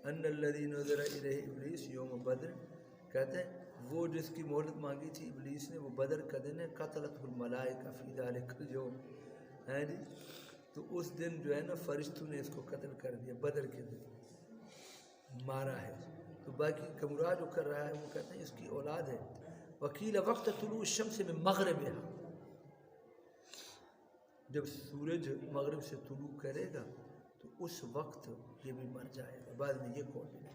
ان الذی نظر الیہ ابلیس یوم بدر، کہتے ہیں وہ جس کی مہلت مانگی تھی ابلیس نے وہ بدر کا دن ہے، قتلت الملائکہ فی ذلک الیوم، ہے جی، تو اس دن جو ہے نا فرشتوں نے اس کو قتل کر دیا، بدر کے دن مارا ہے۔ تو باقی کمرا جو کر رہا ہے وہ کہتے ہیں اس کی اولاد ہے۔ وکیل وقت طلوع الشمس من مغربها، جب سورج مغرب سے طلوع کرے گا تو اس وقت یہ بھی مر جائے گا۔ بعد میں یہ قول ہے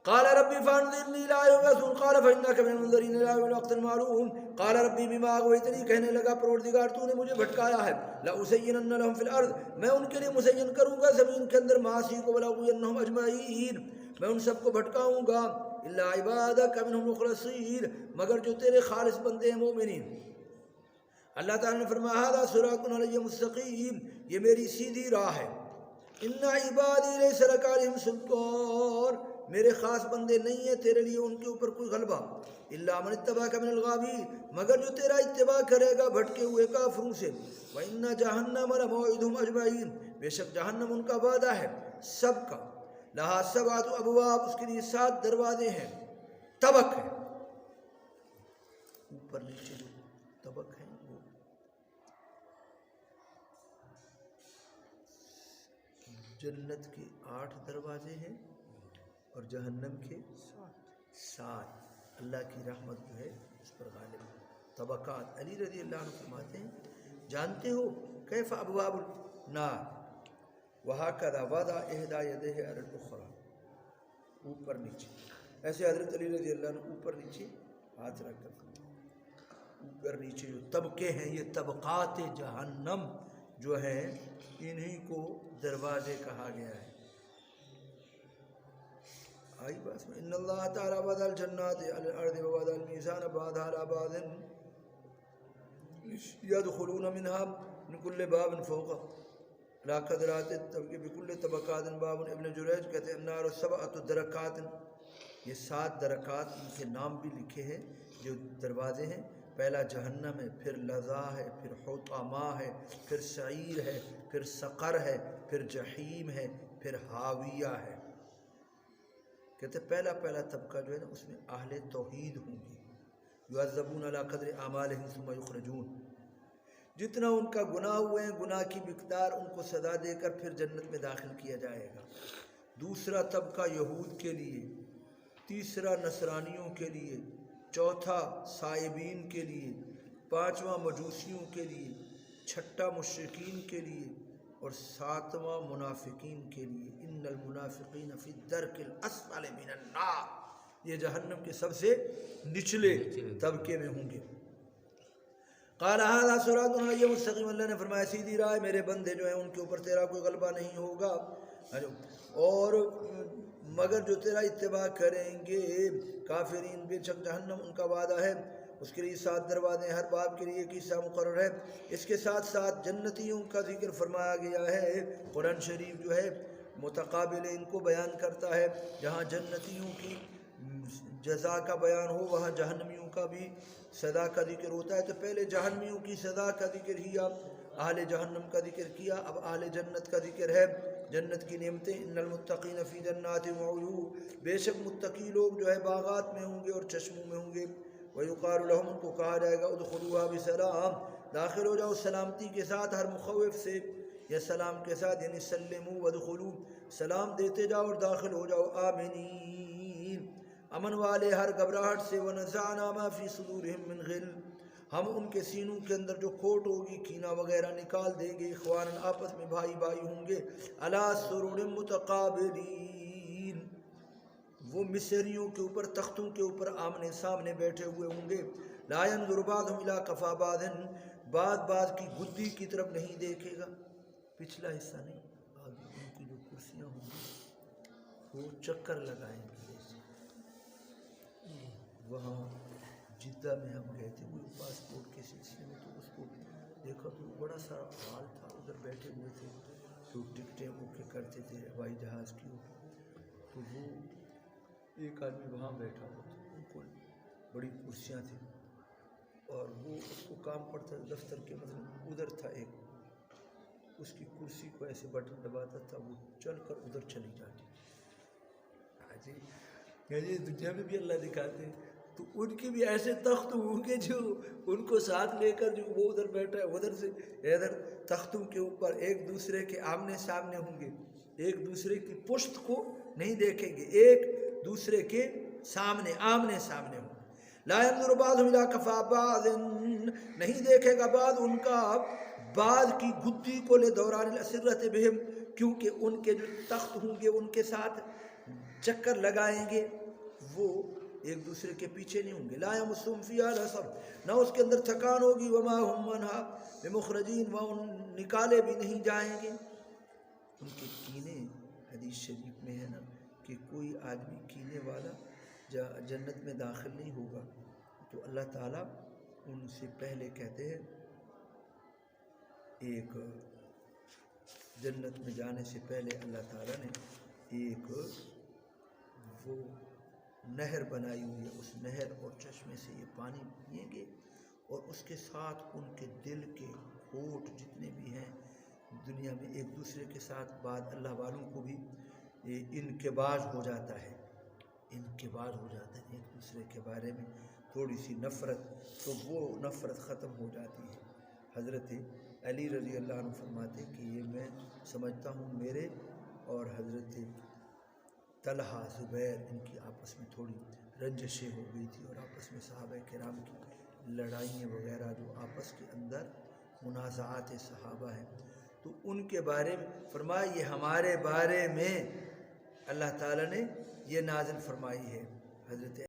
قال ربی فانظرنی الی یوم یبعثون قال فانک من المنظرین الی یوم الوقت المعلوم قال ربی بما اغویتنی، کہنے لگا پروردگار تو نے مجھے بھٹکایا ہے، لأزینن لهم فی الارض، میں ان کے لیے مزین کروں گا زمین کے اندر، معاصی کو ولأغوینہم اجمعین، میں ان سب کو بھٹکاؤں گا، الا عبادک منهم المخلصین، مگر جو تیرے خالص بندے ہیں مومنین۔ اللہ تعالیٰ نے فرمایا ھذا صراط علی مستقیم، یہ میری سیدھی راہ ہے۔ ان عبادی لیس لک علیہم سلطان، میرے خاص بندے نہیں ہیں تیرے لیے ان کے اوپر کوئی غلبہ، الا من اتبعک من الغاوین، مگر جو تیرا اتباع کرے گا بھٹکے ہوئے کافروں سے۔ وَإِنَّ جَهَنَّمَ لَمَوْعِدُهُمْ أَجْمَعِينَ، بے شک جہنم ان کا وعدہ ہے سب کا، لَهَا سَبْعَةُ أَبْوَابٍ، اس کے لیے 7 دروازے ہیں، طبق ہیں، اوپر نیچے جو طبق ہیں وہ جنت کے 8 دروازے ہیں اور جہنم کے 7۔ اللہ کی رحمت جو ہے اس پر غالب ہے۔ طبقات، علی رضی اللہ عنہ فرماتے ہیں جانتے ہو کیف ابواب النار وہکذا وضع احدی یدیہ علی الاخری، اوپر نیچے، ایسے حضرت علی رضی اللہ عنہ اوپر نیچے ہاتھ رکھ کر، اوپر نیچے جو طبقے ہیں یہ طبقات جہنم جو ہیں انہی کو دروازے کہا گیا ہے۔ آئی بات میں ان اللہ تعالیٰ وضع الجنات علی الارض ووضع المیزان بعضها علی بعض يدخلون منها من كل باب فوق لا قدرات بكل طبقات باب۔ ابن جریج کہتے ہیں النار 7 درکات، یہ 7 درکات، ان کے نام بھی لکھے ہیں جو دروازے ہیں۔ پہلا جہنم ہے، پھر لظا ہے، پھر حطمہ ہے، پھر سعیر ہے، پھر سقر ہے، پھر جحیم ہے، پھر حاویہ ہے۔ کہتے ہیں پہلا طبقہ جو ہے نا اس میں اہل توحید ہوں گے، یعذبون علی قدر اعمالہم ثم یخرجون، جتنا ان کا گناہ ہوئے ہیں گناہ کی مقدار ان کو سزا دے کر پھر جنت میں داخل کیا جائے گا۔ دوسرا طبقہ یہود کے لیے، تیسرا نصرانیوں کے لیے، چوتھا سائبین کے لیے، پانچواں مجوسیوں کے لیے، چھٹا مشرکین کے لیے اور ساتواں منافقین کے لیے۔ ان المنافقین فی الدرک الاسفل من النار، یہ جہنم کے سب سے نچلے طبقے میں ہوں گے۔ قال ھذا صراط علی مستقیم، اللہ نے فرمایا سیدھی راہ میرے بندے جو ہیں ان کے اوپر تیرا کوئی غلبہ نہیں ہوگا، اور مگر جو تیرا اتباع کریں گے کافرین، بے شک جہنم ان کا وعدہ ہے، اس کے لیے 7 دروازے ہیں، ہر باب کے لیے ایک حصہ مقرر ہے۔ اس کے ساتھ ساتھ جنتیوں کا ذکر فرمایا گیا ہے۔ قرآن شریف جو ہے متقابل ان کو بیان کرتا ہے، جہاں جنتیوں کی جزا کا بیان ہو وہاں جہنمیوں کا بھی سزا کا ذکر ہوتا ہے۔ تو پہلے جہنمیوں کی سزا کا ذکر کیا، اہل جہنم کا ذکر کیا، اب اہل جنت کا ذکر ہے، جنت کی نعمتیں۔ ان المتقین فی جنات وعیون، بے شک متقی لوگ جو ہے باغات میں ہوں گے اور چشموں میں ہوں گے۔ ویقال لهم، ان کو کہا جائے گا ادخلوها بسلام، داخل ہو جاؤ سلامتی کے ساتھ، ہر مخوف سے یا سلام کے ساتھ، یعنی سلموا وادخلوا، سلام دیتے جاؤ اور داخل ہو جاؤ آمنین، امن والے ہر گھبراہٹ سے۔ ونزعنا ما فی صدورہم من غل، ہم ان کے سینوں کے اندر جو کھوٹ ہوگی کینہ وغیرہ نکال دیں گے، اخوان آپس میں بھائی بھائی ہوں گے، علی سرر متقابلین، وہ مصریوں کے اوپر تختوں کے اوپر آمنے سامنے بیٹھے ہوئے ہوں گے۔ لا ينظر بعضهم الى قفا بعض، بعض کی گدی کی طرف نہیں دیکھے گا، پچھلا حصہ نہیں، آگے ان کی جو کرسیاں ہوں گی وہ چکر لگائیں گے۔ وہاں جدہ میں ہم گئے تھے کوئی پاسپورٹ کے سلسلے میں، تو اس کو دیکھا تو بڑا سارا ہال تھا، ادھر بیٹھے ہوئے تھے تو ٹکٹیں بک کرتے تھے ہوائی جہاز کی، تو وہ ایک آدمی وہاں بیٹھا ہوا تھا، ان کو بڑی کرسیاں تھیں اور وہ اس کو کام پڑتا دفتر کے، مطلب ادھر تھا ایک اس کی کرسی کو ایسے بٹن دباتا تھا، وہ چل کر ادھر چلی جاتی۔ یہ دنیا میں بھی اللہ دکھاتے ہیں، تو ان کے بھی ایسے تخت ہوں گے جو ان کو ساتھ لے کر، جو وہ ادھر بیٹھا ہے ادھر سے ادھر تختوں کے اوپر ایک دوسرے کے آمنے سامنے ہوں گے، ایک دوسرے کی پشت کو نہیں دیکھیں گے، ایک دوسرے کے سامنے آمنے سامنے ہوں گے۔ لا ينظر بعضهم الى كفى بعض، نہیں دیکھے گا بعض ان کا بعض کی گدی کو، لدوران الاسرۃ بہم، کیونکہ ان کے جو تخت ہوں گے ان کے ساتھ چکر لگائیں گے، وہ ایک دوسرے کے پیچھے نہیں ہوں گے۔ لا يمسهم فيها نصب، نہ اس کے اندر تھکان ہوگی، وما هم منها بمخرجین، وہ نکالے بھی نہیں جائیں گے۔ ان کے کینے، حدیث شریف میں ہے نا کہ کوئی آدمی کینے والا جنت میں داخل نہیں ہوگا، تو اللہ تعالیٰ ان سے پہلے کہتے ہیں، ایک جنت میں جانے سے پہلے اللہ تعالیٰ نے ایک وہ نہر بنائی ہوئی ہے، اس نہر اور چشمے سے یہ پانی پئیں گے، اور اس کے ساتھ ان کے دل کے ہونٹ جتنے بھی ہیں دنیا میں ایک دوسرے کے ساتھ، بعد اللہ والوں کو بھی انقباض ہو جاتا ہے، انقباض ہو جاتا ہے ایک دوسرے کے بارے میں تھوڑی سی نفرت، تو وہ نفرت ختم ہو جاتی ہے۔ حضرت علی رضی اللہ عنہ فرماتے کہ یہ میں سمجھتا ہوں میرے اور حضرت طلحہ زبیر ان کی آپس میں تھوڑی رنجشیں ہو گئی تھی، اور آپس میں صحابہ کرام کی لڑائیاں وغیرہ جو آپس کے اندر منازعات صحابہ ہیں، تو ان کے بارے میں فرمایا یہ ہمارے بارے میں اللہ تعالیٰ نے یہ نازل فرمائی ہے۔ حضرت